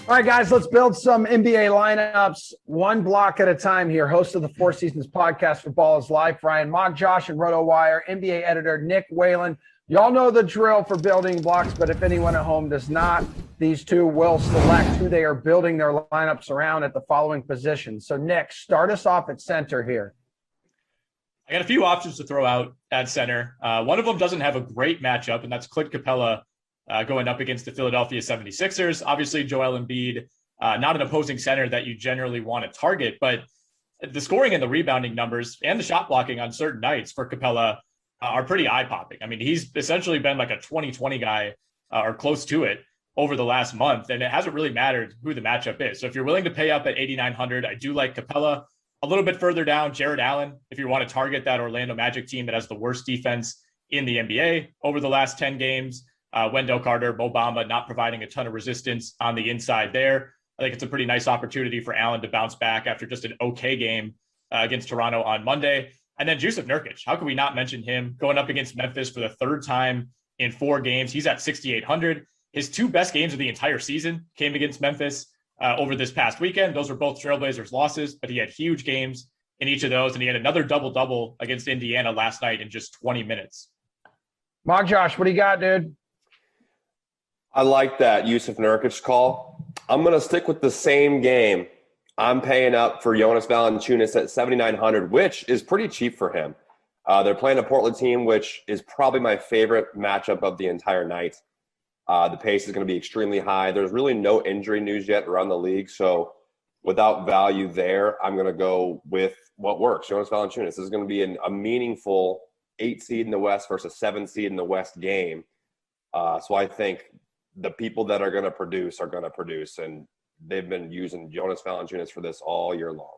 All right, guys, let's build some NBA lineups one block at a time here. Host of the Four Seasons podcast for Ball is Life, Ryan Magdziarz and RotoWire, NBA editor Nick Whalen. Y'all know the drill for building blocks, but if anyone at home does not, these two will select who they are building their lineups around at the following positions. So, Nick, start us off at center here. I got a few options to throw out at center. One of them doesn't have a great matchup, and that's Clint Capela going up against the Philadelphia 76ers. Obviously, Joel Embiid, not an opposing center that you generally want to target, but the scoring and the rebounding numbers and the shot blocking on certain nights for Capela are pretty eye-popping. I mean, he's essentially been like a 20-20 guy or close to it over the last month, and it hasn't really mattered who the matchup is. So if you're willing to pay up at 8,900, I do like Capela. A little bit further down, Jared Allen, if you want to target that Orlando Magic team that has the worst defense in the NBA over the last 10 games. Wendell Carter, Mo Bamba not providing a ton of resistance on the inside there. I think it's a pretty nice opportunity for Allen to bounce back after just an okay game against Toronto on Monday. And then Jusuf Nurkic, how can we not mention him going up against Memphis for the third time in 4 games? He's at 6,800. His 2 best games of the entire season came against Memphis over this past weekend. Those were both Trailblazers losses, but he had huge games in each of those. And he had another double-double against Indiana last night in just 20 minutes. Magdziarz, what do you got, dude? I like that Jusuf Nurkic call. I'm going to stick with the same game. I'm paying up for Jonas Valanciunas at 7,900, which is pretty cheap for him. They're playing a Portland team, which is probably my favorite matchup of the entire night. The pace is going to be extremely high. There's really no injury news yet around the league. So without value there, I'm going to go with what works. Jonas Valanciunas. This is going to be a meaningful 8 seed in the West versus 7 seed in the West game. So I think the people that are going to produce, and they've been using Jonas Valanciunas for this all year long.